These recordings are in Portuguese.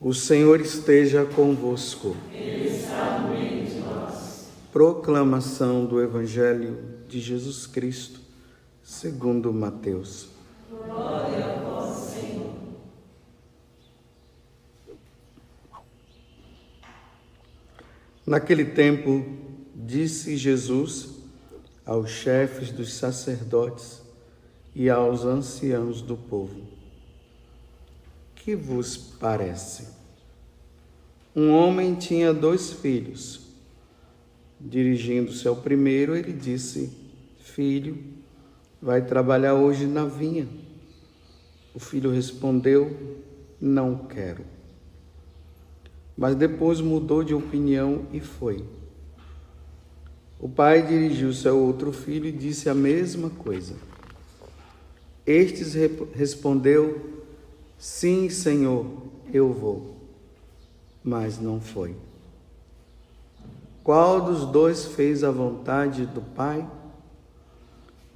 O Senhor esteja convosco. Ele está no meio de nós. Proclamação do Evangelho de Jesus Cristo, segundo Mateus. Glória a vós, Senhor. Naquele tempo, disse Jesus aos chefes dos sacerdotes e aos anciãos do povo: que vos parece? Um homem tinha 2 filhos. Dirigindo-se ao primeiro, ele disse: Filho, vai trabalhar hoje na vinha. O filho respondeu: Não quero. Mas depois mudou de opinião e foi. O pai dirigiu-se ao outro filho e disse a mesma coisa. Este respondeu: Sim, Senhor, eu vou. Mas não foi. Qual dos 2 fez a vontade do Pai?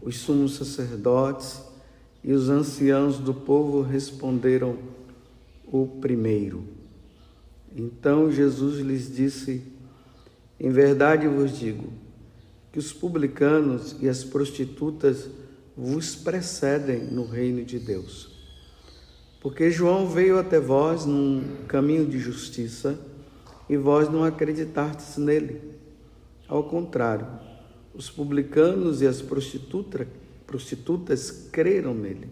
Os sumos sacerdotes e os anciãos do povo responderam: o primeiro. Então Jesus lhes disse: em verdade vos digo que os publicanos e as prostitutas vos precedem no reino de Deus. Porque João veio até vós num caminho de justiça e vós não acreditastes nele. Ao contrário, os publicanos e as prostitutas creram nele.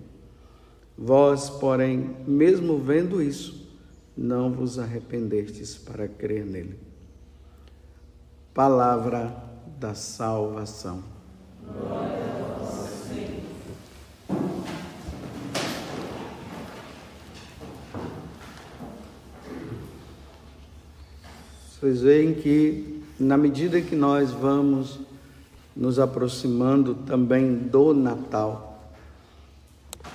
Vós, porém, mesmo vendo isso, não vos arrependestes para crer nele. Palavra da salvação. Glória a vós, Senhor. Vocês veem que, na medida que nós vamos nos aproximando também do Natal,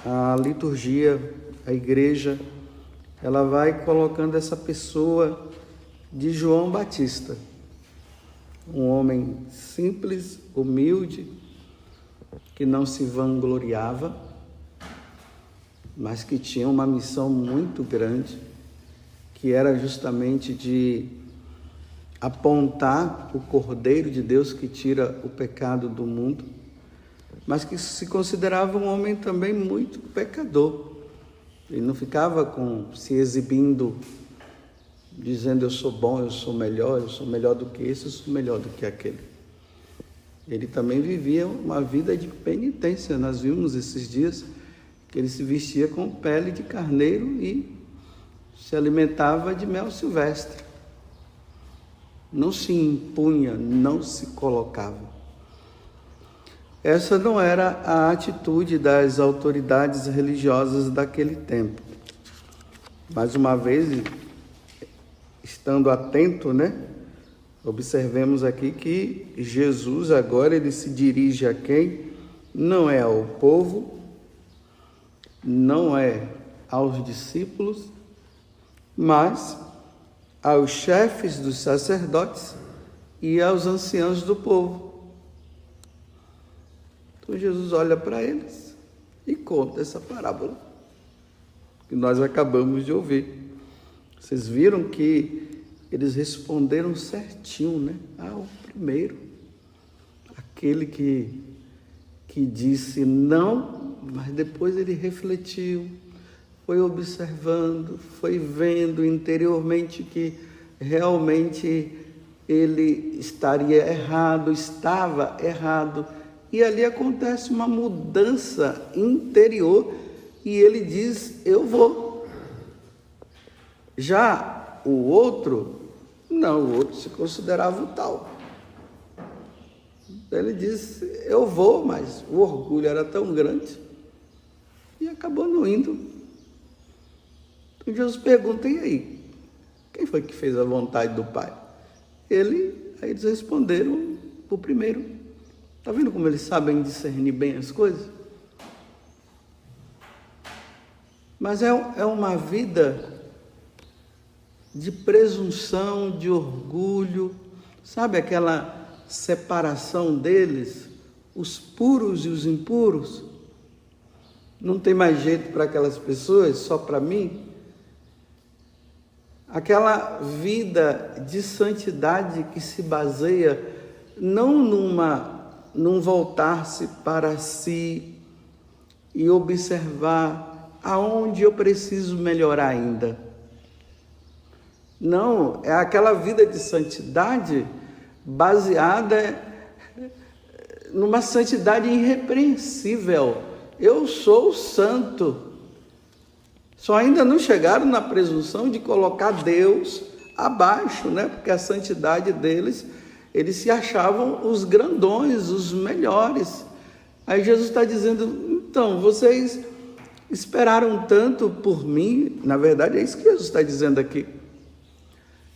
a liturgia, a igreja, ela vai colocando essa pessoa de João Batista, um homem simples, humilde, que não se vangloriava, mas que tinha uma missão muito grande, que era justamente de apontar o Cordeiro de Deus que tira o pecado do mundo, mas que se considerava um homem também muito pecador. Ele não ficava se exibindo, dizendo: eu sou bom, eu sou melhor do que esse, eu sou melhor do que aquele. Ele também vivia uma vida de penitência. Nós vimos esses dias que ele se vestia com pele de carneiro e se alimentava de mel silvestre. Não se impunha, não se colocava. Essa não era a atitude das autoridades religiosas daquele tempo. Mais uma vez, estando atento, observemos aqui que Jesus agora ele se dirige a quem? Não é ao povo, não é aos discípulos, mas aos chefes dos sacerdotes e aos anciãos do povo. Então Jesus olha para eles e conta essa parábola que nós acabamos de ouvir. Vocês viram que eles responderam certinho, o primeiro, aquele que disse não, mas depois ele refletiu, foi observando, foi vendo interiormente que realmente ele estava errado. E ali acontece uma mudança interior e ele diz: eu vou. Já o outro, não, o outro se considerava o tal. Ele disse: eu vou, mas o orgulho era tão grande e acabou não indo. Então Jesus pergunta: e aí? Quem foi que fez a vontade do Pai? Aí eles responderam: o primeiro. Está vendo como eles sabem discernir bem as coisas? Mas é uma vida de presunção, de orgulho, sabe aquela separação deles, os puros e os impuros? Não tem mais jeito para aquelas pessoas, só para mim? aquela vida de santidade que se baseia não num voltar-se para si e observar aonde eu preciso melhorar ainda. Não, é aquela vida de santidade baseada numa santidade irrepreensível. Eu sou santo. Só ainda não chegaram na presunção de colocar Deus abaixo, né? Porque a santidade deles, eles se achavam os grandões, os melhores. Aí Jesus está dizendo, então, vocês esperaram tanto por mim. Na verdade, é isso que Jesus está dizendo aqui.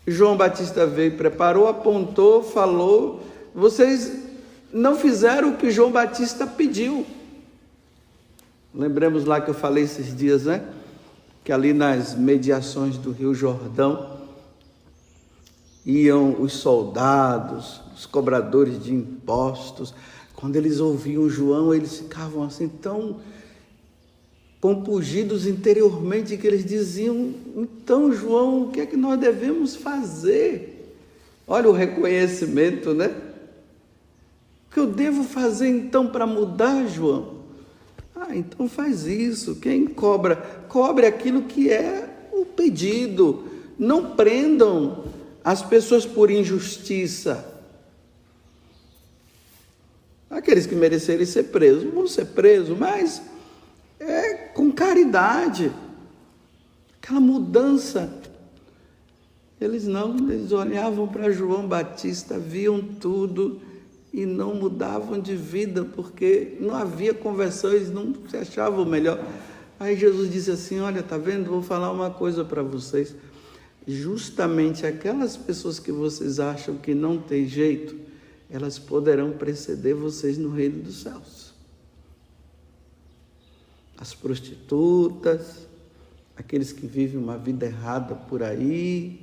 João Batista veio, preparou, apontou, falou. Vocês não fizeram o que João Batista pediu. Lembramos lá que eu falei esses dias, né? Que ali nas mediações do Rio Jordão, iam os soldados, os cobradores de impostos. Quando eles ouviam João, eles ficavam assim tão compungidos interiormente que eles diziam, então João, o que é que nós devemos fazer? Olha o reconhecimento, né? O que eu devo fazer então para mudar, João? Então faz isso. Quem cobre aquilo que é o pedido. Não prendam as pessoas por injustiça. Aqueles que merecerem ser presos vão ser presos, mas com caridade. Aquela mudança. Eles olhavam para João Batista, viam tudo e não mudavam de vida, porque não havia conversão, eles não se achavam melhor. Aí Jesus disse assim, olha, tá vendo? Vou falar uma coisa para vocês. Justamente aquelas pessoas que vocês acham que não tem jeito, elas poderão preceder vocês no reino dos céus. As prostitutas, aqueles que vivem uma vida errada por aí,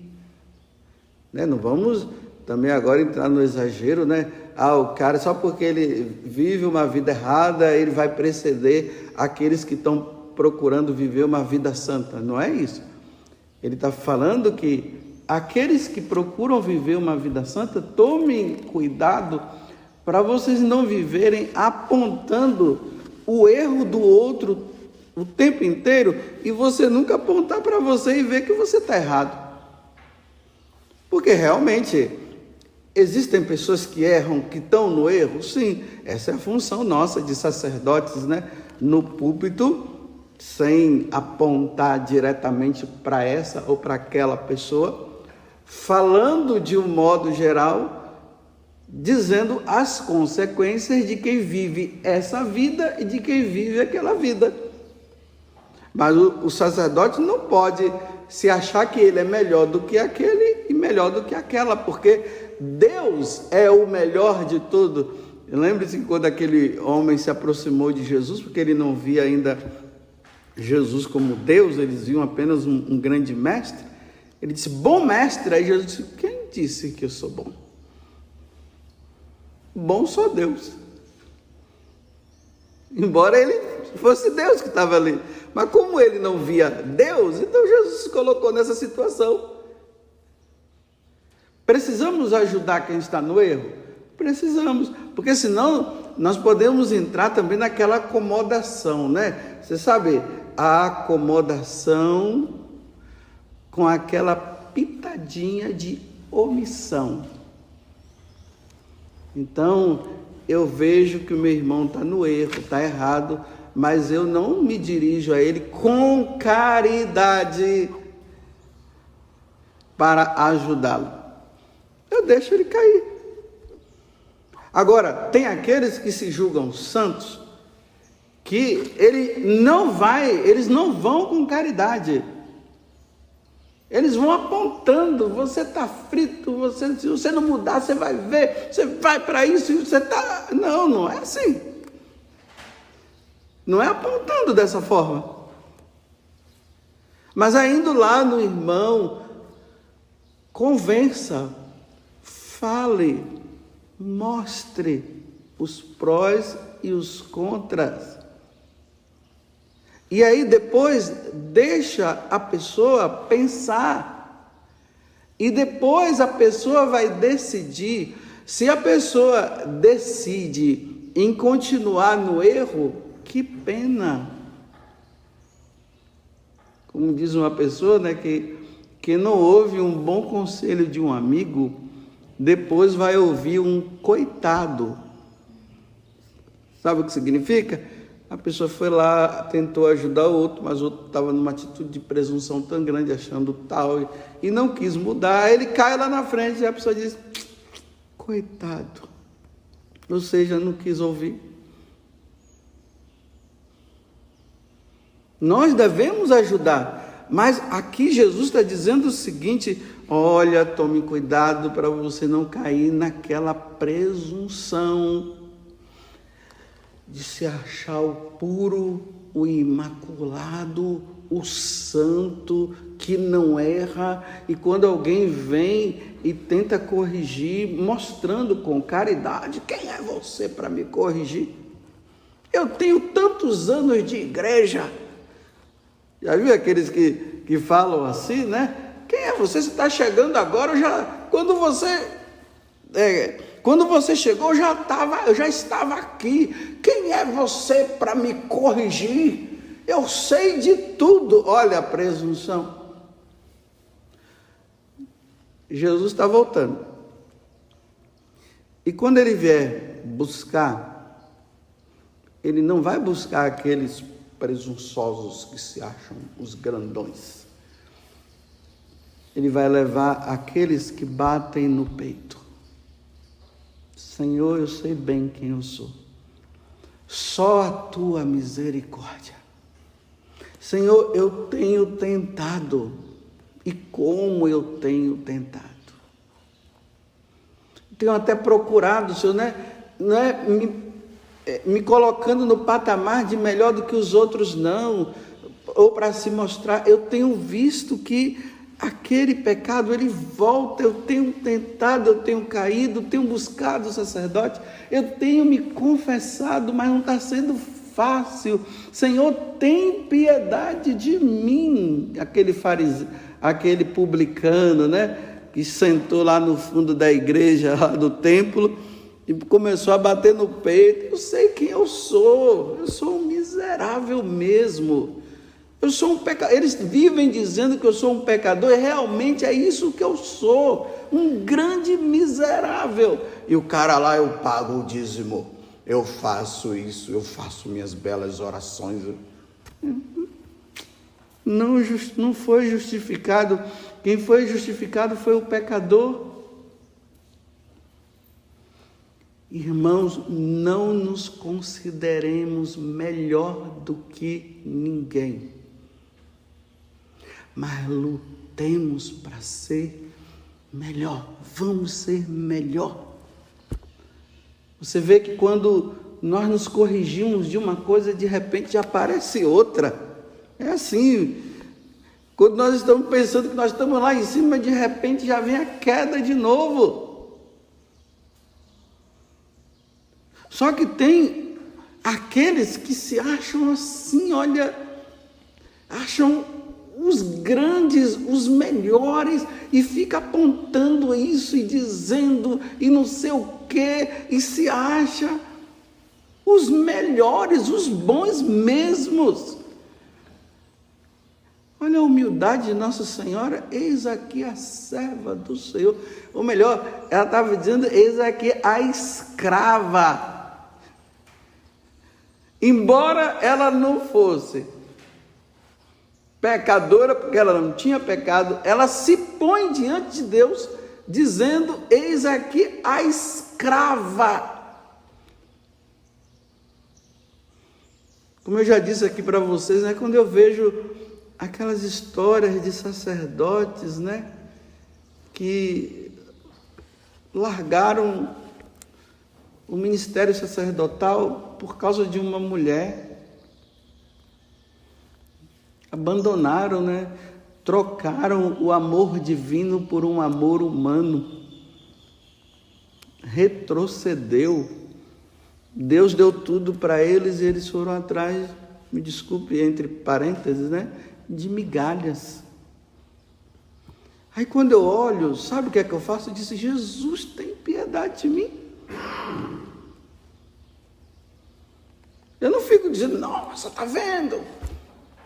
né? Não vamos também agora entrar no exagero, né? O cara, só porque ele vive uma vida errada, ele vai preceder aqueles que estão procurando viver uma vida santa. Não é isso. Ele está falando que aqueles que procuram viver uma vida santa, tomem cuidado para vocês não viverem apontando o erro do outro o tempo inteiro e você nunca apontar para você e ver que você está errado. Porque realmente existem pessoas que erram, que estão no erro? Sim, essa é a função nossa de sacerdotes, né? No púlpito, sem apontar diretamente para essa ou para aquela pessoa, falando de um modo geral, dizendo as consequências de quem vive essa vida e de quem vive aquela vida. Mas o sacerdote não pode se achar que ele é melhor do que aquele e melhor do que aquela, porque Deus é o melhor de tudo. Lembre-se quando aquele homem se aproximou de Jesus, porque ele não via ainda Jesus como Deus, eles viam apenas um grande mestre. Ele disse, bom mestre. Aí Jesus disse, quem disse que eu sou bom? Bom só Deus. Embora ele fosse Deus que estava ali. Mas como ele não via Deus, então Jesus se colocou nessa situação. Precisamos ajudar quem está no erro? Precisamos, porque senão nós podemos entrar também naquela acomodação, né? Você sabe, a acomodação com aquela pitadinha de omissão. Então, eu vejo que o meu irmão está no erro, está errado, mas eu não me dirijo a ele com caridade para ajudá-lo. Eu deixo ele cair. Agora, tem aqueles que se julgam santos, que eles não vão com caridade. Eles vão apontando, você está frito, se você não mudar, você vai ver, você vai para isso, você está... Não é assim. Não é apontando dessa forma. Mas indo lá no irmão, convença, fale, mostre os prós e os contras. E aí depois deixa a pessoa pensar E depois a pessoa vai decidir. Se a pessoa decide em continuar no erro, que pena. Como diz uma pessoa, né, que não ouve um bom conselho de um amigo, depois vai ouvir um coitado. Sabe o que significa? A pessoa foi lá, tentou ajudar o outro, mas o outro estava numa atitude de presunção tão grande, achando tal, e não quis mudar. Ele cai lá na frente e a pessoa diz, coitado. Ou seja, não quis ouvir. Nós devemos ajudar, mas aqui Jesus está dizendo o seguinte, olha, tome cuidado para você não cair naquela presunção de se achar o puro, o imaculado, o santo, que não erra, e quando alguém vem e tenta corrigir, mostrando com caridade, quem é você para me corrigir? Eu tenho tantos anos de igreja. Já viu aqueles que falam assim, né? Quem é você? Você está chegando agora, quando você chegou, eu já estava aqui. Quem é você para me corrigir? Eu sei de tudo. Olha a presunção. Jesus está voltando. E quando ele vier buscar, ele não vai buscar aqueles presunçosos que se acham os grandões. Ele vai levar aqueles que batem no peito. Senhor, eu sei bem quem eu sou. Só a tua misericórdia. Senhor, eu tenho tentado. E como eu tenho tentado. Tenho até procurado, Senhor, não é me colocando no patamar de melhor do que os outros, não. Ou para se mostrar. Eu tenho visto que aquele pecado, ele volta. Eu tenho tentado, eu tenho caído, tenho buscado o sacerdote. Eu tenho me confessado, mas não está sendo fácil. Senhor, tem piedade de mim. Aquele fariseu, aquele publicano, né? Que sentou lá no fundo da igreja, lá do templo, e começou a bater no peito. Eu sei quem eu sou um miserável mesmo. Eu sou um pecador. Eles vivem dizendo que eu sou um pecador, e realmente é isso que eu sou, um grande miserável. E o cara lá, eu pago o dízimo, eu faço isso, eu faço minhas belas orações. Não foi justificado. Quem foi justificado foi o pecador. Irmãos, não nos consideremos melhor do que ninguém, mas lutemos para ser melhor. Vamos ser melhor. Você vê que quando nós nos corrigimos de uma coisa, de repente já aparece outra. É assim, quando nós estamos pensando que nós estamos lá em cima, de repente já vem a queda de novo. Só que tem aqueles que se acham assim, olha, acham os grandes, os melhores, e fica apontando isso e dizendo e não sei o quê, e se acha os melhores, os bons mesmos. Olha a humildade de Nossa Senhora, eis aqui a serva do Senhor. Ou melhor, ela estava dizendo, eis aqui a escrava. Embora ela não fosse pecadora, porque ela não tinha pecado, ela se põe diante de Deus, dizendo, eis aqui a escrava. Como eu já disse aqui para vocês, né, quando eu vejo aquelas histórias de sacerdotes, né, que largaram o ministério sacerdotal por causa de uma mulher, abandonaram, né, trocaram o amor divino por um amor humano, retrocedeu. Deus deu tudo para eles e eles foram atrás, me desculpe, entre parênteses, né, de migalhas. Aí quando eu olho, sabe o que é que eu faço? Eu disse: Jesus, tem piedade de mim. Eu não fico dizendo: nossa, tá vendo?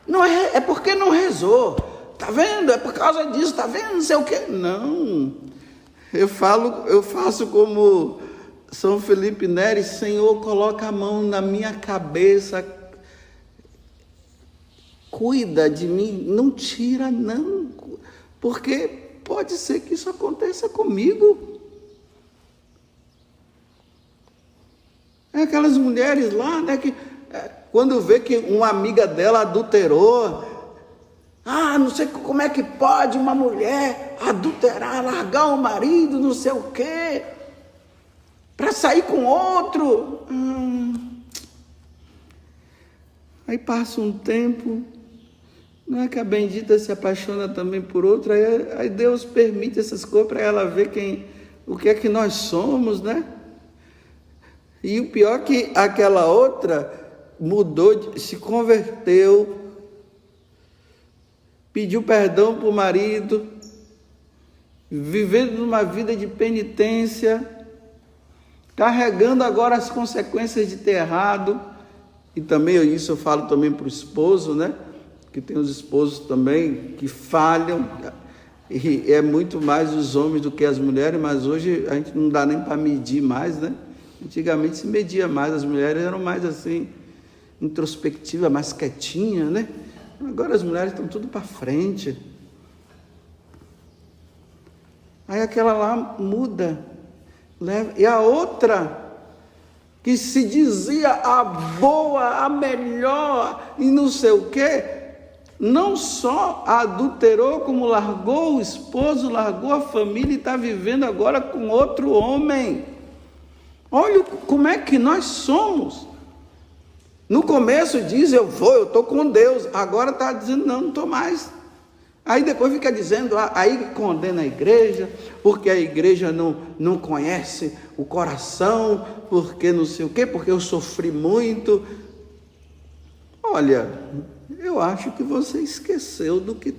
Não é porque não rezou. Tá vendo? É por causa disso, tá vendo? Não sei o quê. Não. Eu faço como São Felipe Neri: Senhor, coloca a mão na minha cabeça, cuida de mim, não tira não, porque pode ser que isso aconteça comigo. É aquelas mulheres lá, né, que quando vê que uma amiga dela adulterou, não sei como é que pode uma mulher adulterar, largar o marido, não sei o quê, para sair com outro. Aí passa um tempo, não é que a bendita se apaixona também por outro, aí Deus permite essas coisas para ela ver o que é que nós somos, né? E o pior é que aquela outra mudou, se converteu, pediu perdão para o marido, vivendo uma vida de penitência, carregando agora as consequências de ter errado. E também isso eu falo também para o esposo, né? Que tem os esposos também que falham, e é muito mais os homens do que as mulheres, mas hoje a gente não dá nem para medir mais, né? Antigamente se media mais, as mulheres eram mais assim, introspectivas, mais quietinhas, né? Agora as mulheres estão tudo para frente. Aí aquela lá muda, leva, e a outra, que se dizia a boa, a melhor e não sei o quê, não só adulterou, como largou o esposo, largou a família e está vivendo agora com outro homem. Olha como é que nós somos. No começo diz: eu estou com Deus. Agora está dizendo: não estou mais. Aí depois fica dizendo, aí condena a igreja, porque a igreja não conhece o coração, porque não sei o quê, porque eu sofri muito. Olha, eu acho que você esqueceu do que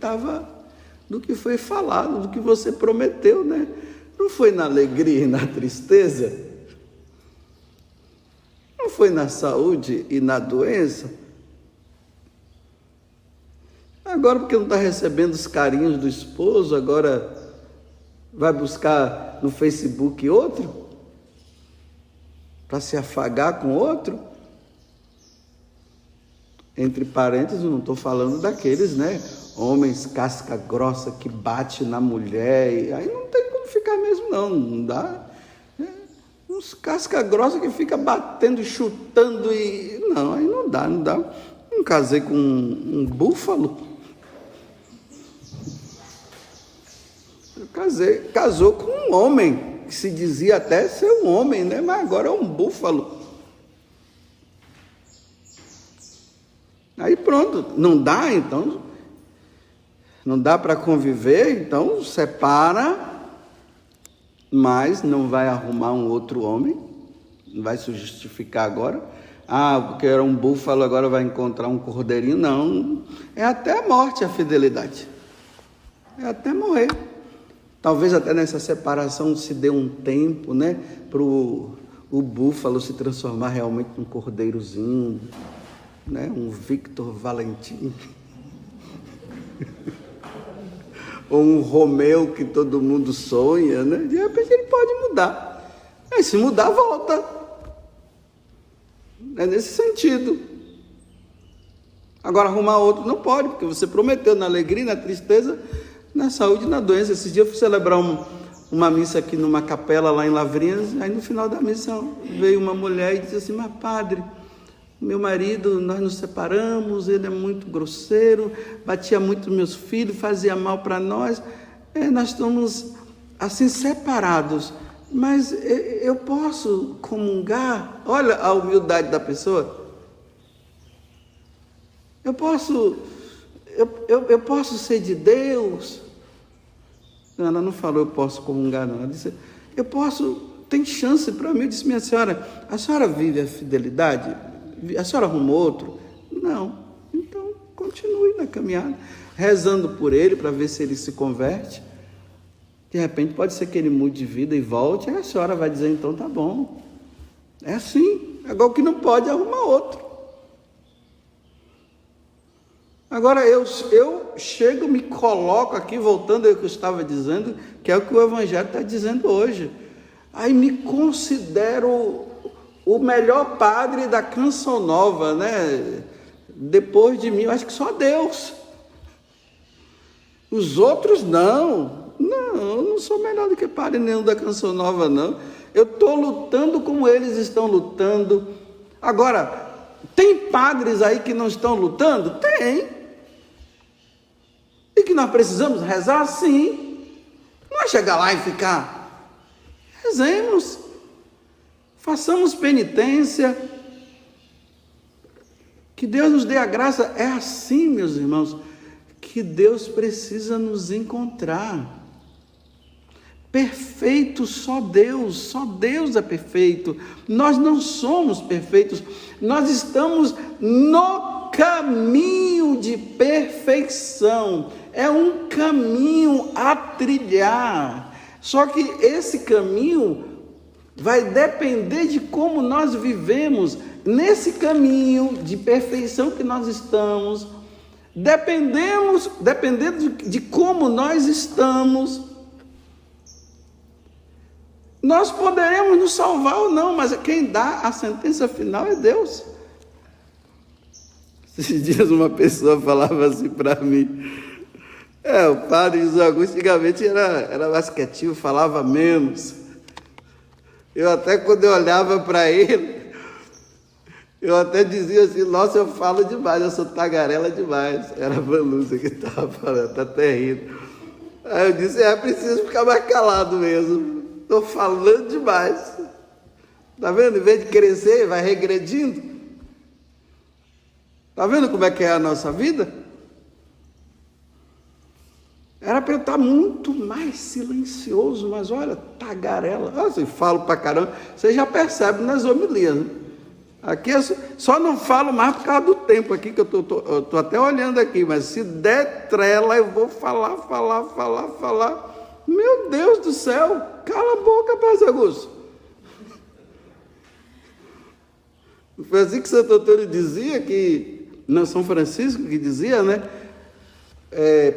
foi falado, do que você prometeu, né? Não foi na alegria e na tristeza? Não foi na saúde e na doença? Agora, porque não está recebendo os carinhos do esposo, agora vai buscar no Facebook outro? Para se afagar com outro? Entre parênteses, não estou falando daqueles, né? Homens casca grossa que bate na mulher, e aí não tem como ficar mesmo, não dá. Uns casca grossa que fica batendo, chutando, e não, aí não dá. Não casei com um búfalo. Casou com um homem, que se dizia até ser um homem, né? Mas agora é um búfalo. Aí pronto, não dá então, não dá para conviver, então separa, mas não vai arrumar um outro homem, não vai se justificar agora. Porque era um búfalo, agora vai encontrar um cordeirinho. Não, é até a morte a fidelidade, é até morrer. Talvez até nessa separação se dê um tempo, né, para o búfalo se transformar realmente num cordeirozinho, né, um Victor Valentim, ou um Romeu que todo mundo sonha, né? De repente ele pode mudar. Aí se mudar, volta. É nesse sentido. Agora arrumar outro não pode, porque você prometeu na alegria, na tristeza, na saúde e na doença. Esse dia eu fui celebrar uma missa aqui numa capela lá em Lavrinhas, aí no final da missa veio uma mulher e disse assim: mas padre, meu marido, nós nos separamos, ele é muito grosseiro, batia muito meus filhos, fazia mal para nós, nós estamos assim separados, mas eu posso comungar? Olha a humildade da pessoa. Eu posso ser de Deus? Não, ela não falou eu posso comungar, não. Ela disse, eu posso, tem chance para mim. Eu disse, minha senhora, a senhora vive a fidelidade? A senhora arrumou outro? Não. Então, continue na caminhada, rezando por ele, para ver se ele se converte. De repente pode ser que ele mude de vida e volte, aí a senhora vai dizer, então tá bom. É assim. Agora o que não pode, arruma outro. Agora eu chego, me coloco aqui, voltando ao que eu estava dizendo, que é o que o Evangelho está dizendo hoje. Aí me considero o melhor padre da Canção Nova, né? Depois de mim, eu acho que só Deus. Os outros não. Não, eu não sou melhor do que padre nenhum da Canção Nova, não. Eu estou lutando como eles estão lutando. Agora, tem padres aí que não estão lutando? Tem. E que nós precisamos rezar? Sim. Não é chegar lá e ficar. Rezemos. Façamos penitência. Que Deus nos dê a graça. É assim, meus irmãos, que Deus precisa nos encontrar. Perfeito só Deus é perfeito. Nós não somos perfeitos, nós estamos no caminho de perfeição. É um caminho a trilhar. Só que esse caminho vai depender de como nós vivemos nesse caminho de perfeição que nós estamos. Dependendo de como nós estamos, nós poderemos nos salvar ou não, mas quem dá a sentença final é Deus. Esses dias uma pessoa falava assim para mim, o padre José Augusto antigamente era mais quietinho, falava menos. Eu até quando eu olhava para ele, eu até dizia assim, nossa, eu falo demais, eu sou tagarela demais. Era a Vanusa que estava falando, está até rindo. Aí eu disse, preciso ficar mais calado mesmo. Estou falando demais. Está vendo? Em vez de crescer, vai regredindo. Está vendo como é que é a nossa vida? Era para eu estar muito mais silencioso, mas olha, tagarela. Assim, falo para caramba. Você já percebe nas homilias, né? Aqui eu só não falo mais por causa do tempo aqui, que eu estou até olhando aqui, mas se der trela, eu vou falar. Meu Deus do céu, cala a boca, Padre Augusto. Foi assim que Santo Antônio dizia, São Francisco que dizia, né?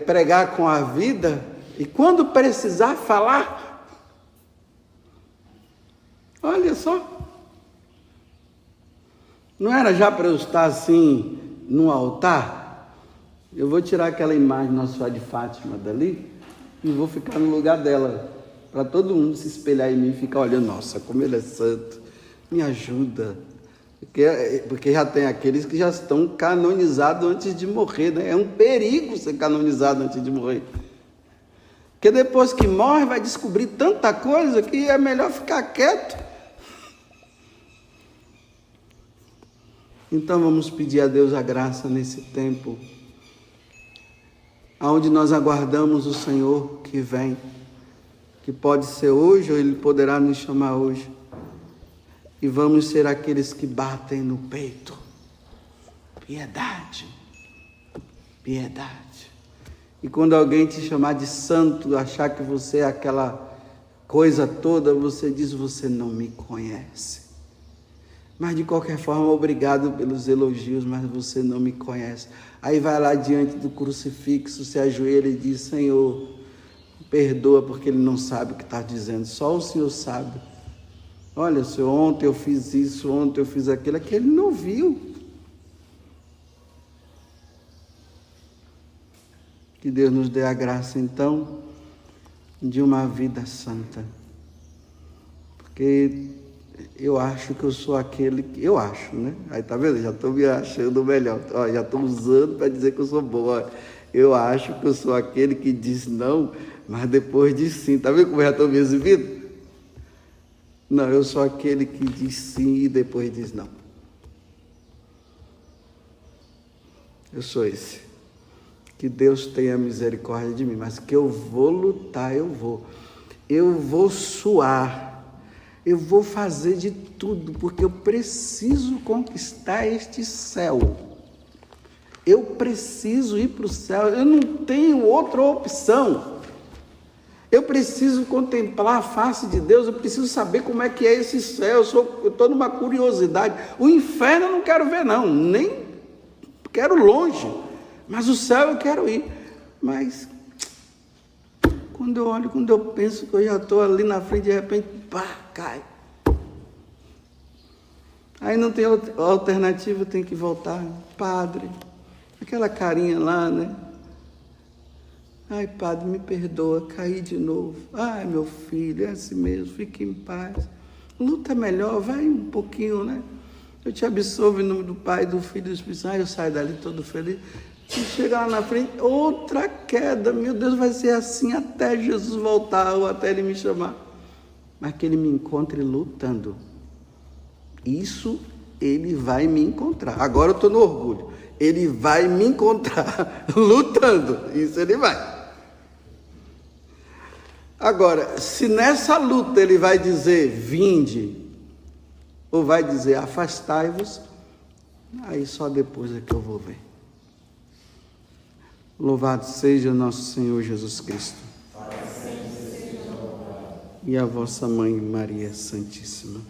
Pregar com a vida, e quando precisar falar, olha só. Não era já para eu estar assim, no altar? Eu vou tirar aquela imagem de Nossa Senhora de Fátima dali e vou ficar no lugar dela, para todo mundo se espelhar em mim e ficar olhando, nossa, como ele é santo, me ajuda. Porque já tem aqueles que já estão canonizados antes de morrer, né? É um perigo ser canonizado antes de morrer. Porque depois que morre vai descobrir tanta coisa que é melhor ficar quieto. Então vamos pedir a Deus a graça nesse tempo, onde nós aguardamos o Senhor que vem, que pode ser hoje ou Ele poderá nos chamar hoje, e vamos ser aqueles que batem no peito. Piedade, piedade. E quando alguém te chamar de santo, achar que você é aquela coisa toda, você diz, você não me conhece. Mas de qualquer forma, obrigado pelos elogios, mas você não me conhece. Aí vai lá diante do crucifixo, se ajoelha e diz, Senhor, perdoa porque ele não sabe o que está dizendo, só o Senhor sabe. Olha, Senhor, ontem eu fiz isso, ontem eu fiz aquilo, é que ele não viu. Que Deus nos dê a graça, então, de uma vida santa. Porque eu acho que eu sou aquele que... Eu acho, né? Aí tá vendo? Já estou me achando melhor. Ó, já estou usando para dizer que eu sou bom. Ó, eu acho que eu sou aquele que diz não, mas depois diz sim. Tá vendo como eu já estou me exibindo? Não, eu sou aquele que diz sim e depois diz não. Eu sou esse. Que Deus tenha misericórdia de mim, mas que eu vou lutar, eu vou suar. Eu vou fazer de tudo, porque eu preciso conquistar este céu. Eu preciso ir para o céu, eu não tenho outra opção. Eu preciso contemplar a face de Deus, eu preciso saber como é que é esse céu, eu estou numa curiosidade. O inferno eu não quero ver não, nem quero longe, mas o céu eu quero ir. Mas quando eu olho, quando eu penso que eu já estou ali na frente, de repente, pá, cai. Aí não tem alternativa, eu tenho que voltar. Padre, aquela carinha lá, né? Ai, padre, me perdoa, caí de novo. Ai, meu filho, é assim mesmo, fique em paz. Luta melhor, vai um pouquinho, né? Eu te absolvo em nome do Pai, do Filho e do Espírito Santo. Aí eu saio dali todo feliz. Se chegar lá na frente, outra queda. Meu Deus, vai ser assim até Jesus voltar ou até Ele me chamar. Mas que Ele me encontre lutando. Isso Ele vai me encontrar. Agora eu estou no orgulho. Ele vai me encontrar lutando. Isso Ele vai. Agora, se nessa luta Ele vai dizer, vinde, ou vai dizer, afastai-vos, aí só depois é que eu vou ver. Louvado seja nosso Senhor Jesus Cristo. E a vossa Mãe Maria Santíssima.